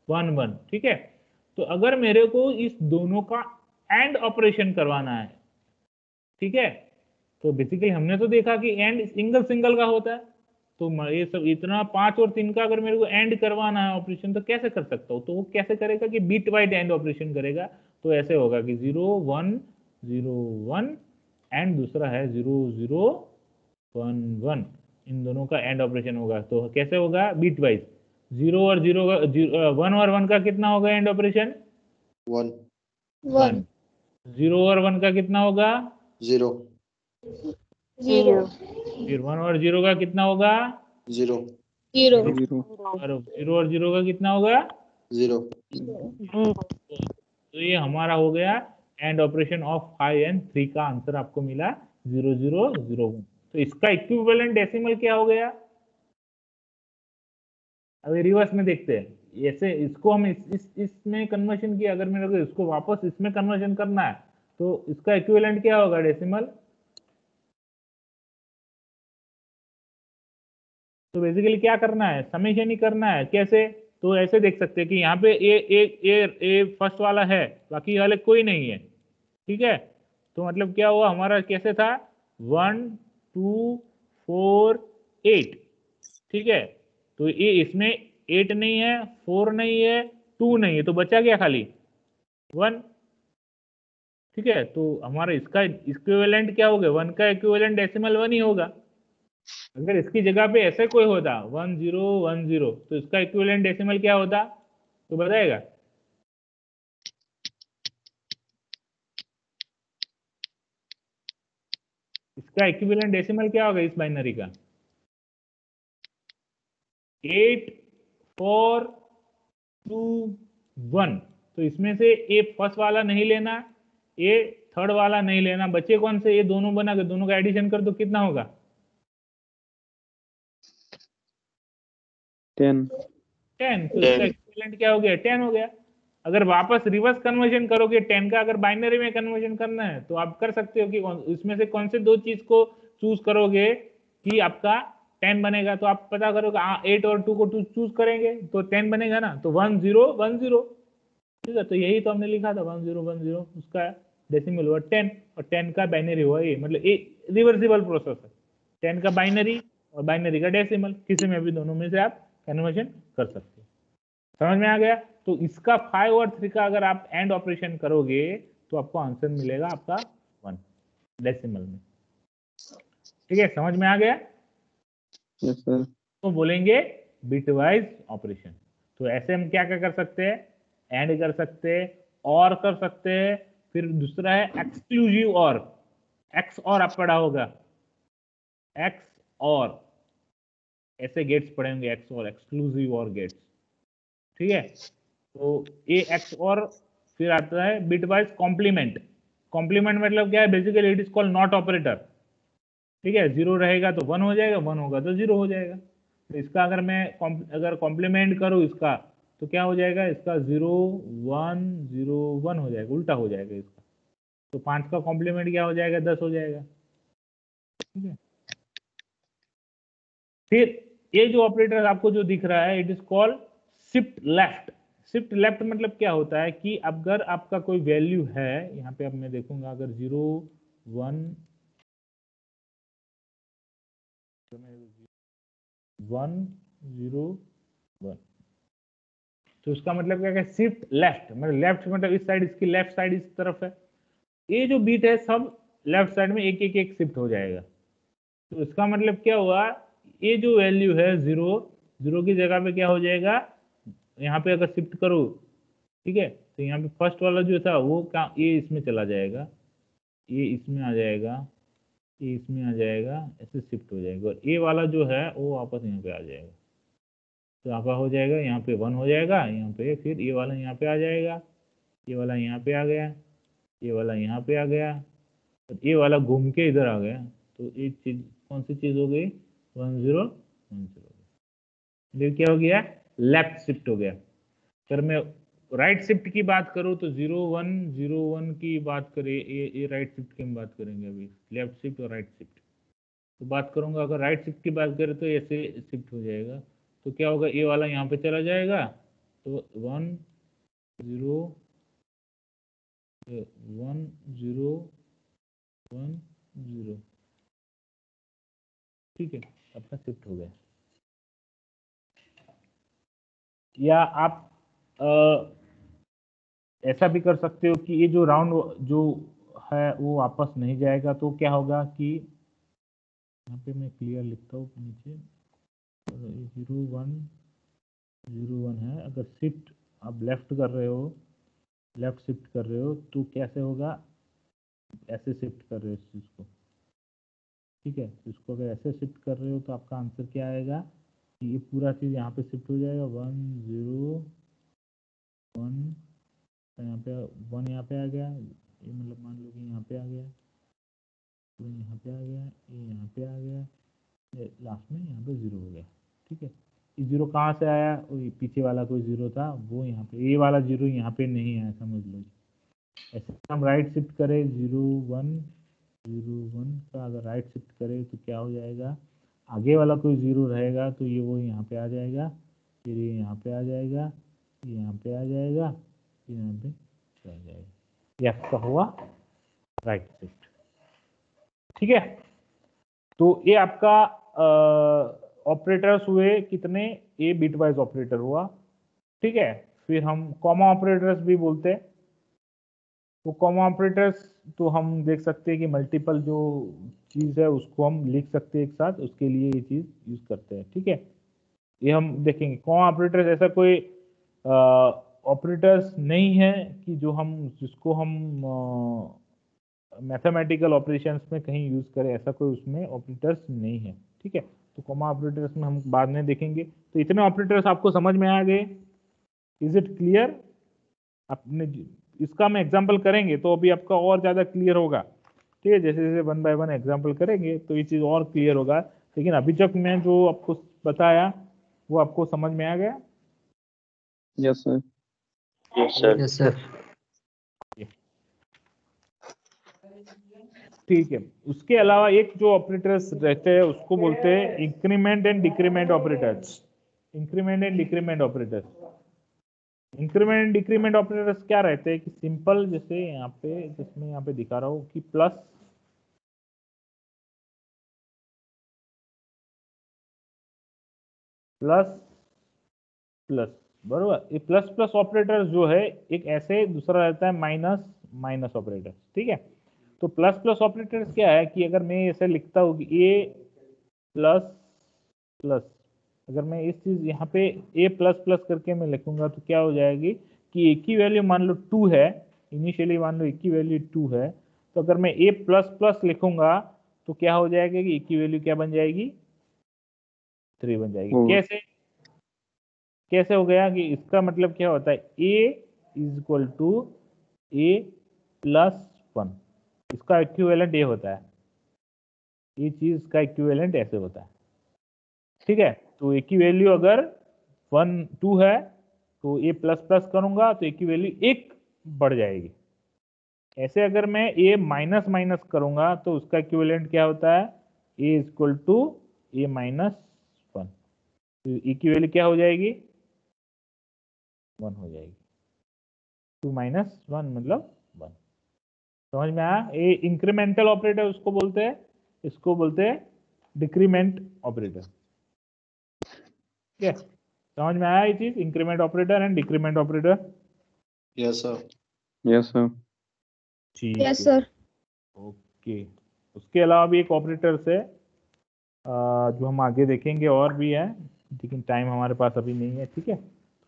Speaker 1: 1 1। ठीक है, तो अगर मेरे को इस दोनों का एंड ऑपरेशन करवाना है, ठीक है, तो बेसिकली हमने तो देखा कि एंड सिंगल सिंगल का होता है, तो ये सब इतना 5 और 3 का अगर मेरे को एंड करवाना है ऑपरेशन, तो कैसे कर सकता हूँ? तो वो कैसे करेगा कि बीट वाइड एंड ऑपरेशन करेगा। तो ऐसे होगा कि 0 1 0 1 एंड दूसरा है 0 0 1 1, इन दोनों का एंड ऑपरेशन होगा। तो कैसे होगा? Beat wise. 0 और 0 का 1 और 1 का कितना होगा एंड ऑपरेशन?
Speaker 2: 1
Speaker 1: 1। 0 और 1 का कितना होगा?
Speaker 2: 0
Speaker 5: 0
Speaker 1: फिर 1 और 0 का कितना होगा?
Speaker 2: 0
Speaker 5: 0
Speaker 1: और 0 और 0 का कितना होगा?
Speaker 2: 0
Speaker 1: तो ये हमारा हो गया एंड ऑपरेशन ऑफ 5 एंड 3 का आंसर आपको मिला 0 0 0 1। तो इसका इक्विवेलेंट डेसिमल क्या हो गया? अभी रिवर्स में देखते हैं, ऐसे इसको हम इसमें कन्वर्शन किया, अगर मेरे को इसको वापस इसमें कन्वर्शन करना है तो इसका इक्विवेलेंट क्या होगा डेसिमल? तो बेसिकली क्या करना है, समेशन ही करना है। कैसे? तो ऐसे देख सकते हैं कि यहाँ पे ए फर्स्ट वाला है, बाकी वाले कोई नहीं है। ठीक है, तो मतलब क्या हुआ हमारा, कैसे था? 1 2 4 8। ठीक है, तो ये इसमें 8 नहीं है, 4 नहीं है, 2 नहीं है, तो बचा क्या खाली 1। ठीक है, तो हमारा इसका इक्विवेलेंट क्या हो गया? 1 का इक्विवेलेंट डेसिमल 1 ही होगा। अगर इसकी जगह पे ऐसे कोई होता 1 0 1 0, तो इसका इक्विवेलेंट डेसिमल क्या होता, तो बताएगा? इसका इक्विवेलेंट डेसिमल क्या होगा इस बाइनरी का? 8 4 2 1। तो इसमें से ए फर्स्ट वाला नहीं लेना, ए थर्ड वाला नहीं लेना, बचे कौन से? ये दोनों बना के दोनों का एडिशन कर दो, कितना होगा?
Speaker 3: 10।
Speaker 1: 10। तो इसका इक्विवेलेंट क्या हो गया? 10 हो गया। अगर वापस रिवर्स कन्वर्जन करोगे 10 का, अगर बाइनरी में कन्वर्जन करना है तो आप कर सकते हो कि इसमें से कौन से दो चीज को चूज करोगे कि आपका 10 बनेगा। तो आप पता करोगे 8 और 2 को चूज करेंगे तो 10 बनेगा ना, तो 1 0 1 0। ठीक है, तो यही तो हमने लिखा था 1 0 1 0, उसका डेसिमल हुआ 10 और 10 का बाइनरी हुआ ये, मतलब ये रिवर्सिबल प्रोसेस है। 10 का बाइनरी और बाइनरी का डेसिमल, किसी में भी दोनों में से आप कन्वर्जन कर सकते हो। समझ में आ गया? तो इसका 5 और 3 का अगर आप एंड ऑपरेशन करोगे तो आपको आंसर मिलेगा आपका 1 डेसिमल में। ठीक है, समझ में आ गया?
Speaker 3: Yes sir.
Speaker 1: तो बोलेंगे बिटवाइज ऑपरेशन। तो ऐसे हम क्या क्या कर सकते हैं? एंड कर सकते हैं, और कर सकते हैं, फिर दूसरा है एक्सक्लूसिव और। एक्स और आप पढ़ा होगा, एक्स और, ऐसे गेट्स पढ़ेंगे, एक्स और, एक्सक्लूसिव और गेट्स। ठीक है, तो ए एक्स और, फिर आता है बिटवाइज कॉम्प्लीमेंट। कॉम्प्लीमेंट मतलब क्या है? Basically it is called not operator. ठीक है, 0 रहेगा तो 1 हो जाएगा, 1 होगा तो 0 हो जाएगा। तो इसका अगर मैं अगर कॉम्प्लीमेंट करूँ इसका, तो क्या हो जाएगा? इसका 0 1 0 1 हो जाएगा, उल्टा हो जाएगा इसका। तो 5 का कॉम्प्लीमेंट क्या हो जाएगा? 10 हो जाएगा। ठीक है, फिर ये जो ऑपरेटर आपको जो दिख रहा है, it is called shift left. Shift left मतलब क्या होता है कि अगर आपका कोई वैल्यू है, यहाँ पे अब मैं देखूंगा, अगर 0 1 1 0 1। तो इसका मतलब क्या है, शिफ्ट लेफ्ट, मतलब लेफ्ट मतलब इस साइड, इसकी लेफ्ट साइड इस तरफ है, ये जो बीट है सब लेफ्ट साइड में एक एक एक शिफ्ट हो जाएगा। तो इसका मतलब क्या हुआ, ये जो वैल्यू है 0 0 की जगह पे क्या हो जाएगा, यहाँ पे अगर शिफ्ट करो, ठीक है, तो यहाँ पे फर्स्ट वाला जो था वो क्या, ये इसमें चला जाएगा, ये इसमें आ जाएगा, ये इसमें आ जाएगा, ऐसे शिफ्ट हो जाएगा, और ये वाला जो है वो वापस यहाँ पे आ जाएगा। तो आपका हो जाएगा, यहाँ पे 1 हो जाएगा, यहाँ पे फिर ये वाला यहाँ पे आ जाएगा, ये वाला यहाँ पे आ गया, ये वाला यहाँ पे आ गया, और ये वाला घूम के इधर आ गया। तो एक चीज, कौन सी चीज हो गई, 1 0 1 0। ये क्या हो गया, लेफ्ट शिफ्ट हो गया। अगर मैं राइट शिफ्ट की बात करूँ तो 0 1 0 1 की बात करें, ये राइट शिफ्ट की हम बात करेंगे अभी, लेफ्ट शिफ्ट और राइट शिफ्ट तो बात करूंगा। अगर राइट शिफ्ट की बात करें तो ऐसे शिफ्ट हो जाएगा, तो क्या होगा, ये वाला यहाँ पे चला जाएगा, तो 1 0 1 0 1 0, ठीक है, अपना शिफ्ट हो गया। या आप ऐसा भी कर सकते हो कि ये जो राउंड जो है वो वापस नहीं जाएगा, तो क्या होगा कि यहाँ पे मैं क्लियर लिखता हूँ नीचे, 0 1 0 1 है। अगर शिफ्ट आप लेफ्ट कर रहे हो, लेफ्ट शिफ्ट कर रहे हो, तो कैसे होगा, ऐसे शिफ्ट कर रहे हो इस चीज़ को, ठीक है, तो इसको अगर ऐसे शिफ्ट कर रहे हो तो आपका आंसर क्या आएगा कि ये पूरा चीज़ यहाँ पे शिफ्ट हो जाएगा, 1 0 1, यहाँ पे 1 यहाँ पे आ गया, ये मतलब मान लो कि यहाँ पे आ गया, तो यहाँ पे आ गया, ये यहाँ पे आ गया, लास्ट में यहाँ पे 0 हो गया, ठीक है। ये 0 कहाँ से आया, वो पीछे वाला कोई 0 था वो यहाँ पे, ये वाला 0 यहाँ पे नहीं आया, समझ लो। ऐसे हम राइट शिफ्ट करें 0 1 0 1 का, अगर राइट शिफ्ट करें तो क्या हो जाएगा, आगे वाला कोई 0 रहेगा तो ये वो यहाँ पे आ जाएगा, फिर ये यहाँ पे आ जाएगा, ये यहाँ पे आ जाएगा, फिर यहाँ पे आ जाएगा, ये आपका हुआ राइट शिफ्ट, ठीक है। तो ये आपका ऑपरेटर्स हुए कितने, ये बिटवाइज ऑपरेटर हुआ, ठीक है। फिर हम कॉमा ऑपरेटर्स भी बोलते हैं। तो कॉमा ऑपरेटर्स तो हम देख सकते हैं कि मल्टीपल जो चीज़ है उसको हम लिख सकते हैं एक साथ, उसके लिए ये चीज़ यूज करते हैं, ठीक है। ये हम देखेंगे कॉमा ऑपरेटर्स, ऐसा कोई ऑपरेटर्स नहीं है कि जो हम जिसको हम मैथमेटिकल ऑपरेशंस में कहीं यूज करें, ऐसा कोई उसमें ऑपरेटर्स नहीं है, ठीक है। तो कॉमा ऑपरेटर्स में हम बाद में देखेंगे। तो इतने ऑपरेटर्स आपको समझ में आ गए, इज इट क्लियर। आपने इसका हम एग्जाम्पल करेंगे तो अभी आपका और ज़्यादा क्लियर होगा, ठीक है। जैसे जैसे 1 बाय 1 एग्जाम्पल करेंगे तो ये चीज़ और क्लियर होगा, लेकिन अभी तक मैं जो आपको बताया वो आपको समझ में आ गया।
Speaker 3: Yes sir.
Speaker 6: Yes sir.
Speaker 1: ठीक है, उसके अलावा एक जो ऑपरेटर्स रहते हैं उसको बोलते हैं increment and decrement operators. Increment and decrement operators, increment and decrement operators क्या रहते हैं कि सिंपल, जैसे यहाँ पे, जिसमें यहाँ पे दिखा रहा हूँ कि प्लस प्लस प्लस, बरोबर। ये प्लस प्लस ऑपरेटर जो है एक ऐसे, दूसरा रहता है माइनस माइनस ऑपरेटर, ठीक है। तो प्लस प्लस ऑपरेटर्स क्या है कि अगर मैं ऐसे लिखता हूँ कि ए प्लस प्लस, अगर मैं इस चीज यहाँ पे ए प्लस प्लस करके मैं लिखूंगा तो क्या हो जाएगी कि ए की वैल्यू मान लो 2 है, इनिशियली मान लो ए की वैल्यू 2 है, तो अगर मैं ए प्लस प्लस लिखूंगा तो क्या हो जाएगा कि ए की वैल्यू क्या बन जाएगी, 3 बन जाएगी। कैसे कैसे हो गया कि इसका मतलब क्या होता है, A is equal to A plus 1, इसका इक्विवेलेंट ए होता है, ये चीज का इक्विवेलेंट ऐसे होता है, ठीक है। तो ए की वैल्यू अगर 1 2 है तो ए प्लस प्लस करूंगा तो ए की वैल्यू 1 बढ़ जाएगी। ऐसे अगर मैं ए माइनस माइनस करूंगा तो उसका इक्विवेलेंट क्या होता है, A is equal to A minus 1, तो ए की वैल्यू क्या हो जाएगी, 1 हो जाएगी। 2 - 1 मतलब 1। समझ में आया? ये इंक्रीमेंटल ऑपरेटर उसको बोलते हैं, इसको बोलते हैं डिक्रीमेंट ऑपरेटर। ठीक है, समझ में आया ये चीज, increment operator and decrement operator?
Speaker 2: Yes sir.
Speaker 3: Yes sir.
Speaker 1: ठीक
Speaker 5: Yes,
Speaker 1: है,
Speaker 5: sir.
Speaker 1: ओके। उसके अलावा भी एक ऑपरेटर से जो हम आगे देखेंगे और भी है, लेकिन टाइम हमारे पास अभी नहीं है। ठीक है,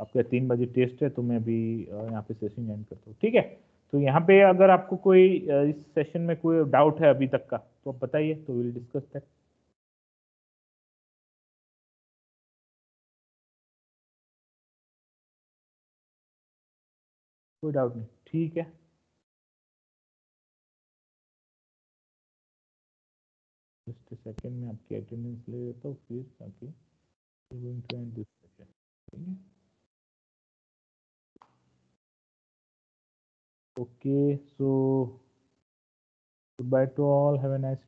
Speaker 1: आपका 3 बजे टेस्ट है, तो मैं अभी यहाँ पे सेशन एंड करता हूँ। ठीक है, तो यहाँ पे अगर आपको कोई इस सेशन में कोई डाउट है अभी तक का, तो आप बताइए, तो विल डिस्कस दैट। कोई डाउट नहीं, ठीक है। जस्ट सेकंड में आपकी अटेंडेंस ले लेता हूँ, फिर ताकि going to end this session. ठीक है, okay, so goodbye to all, have a nice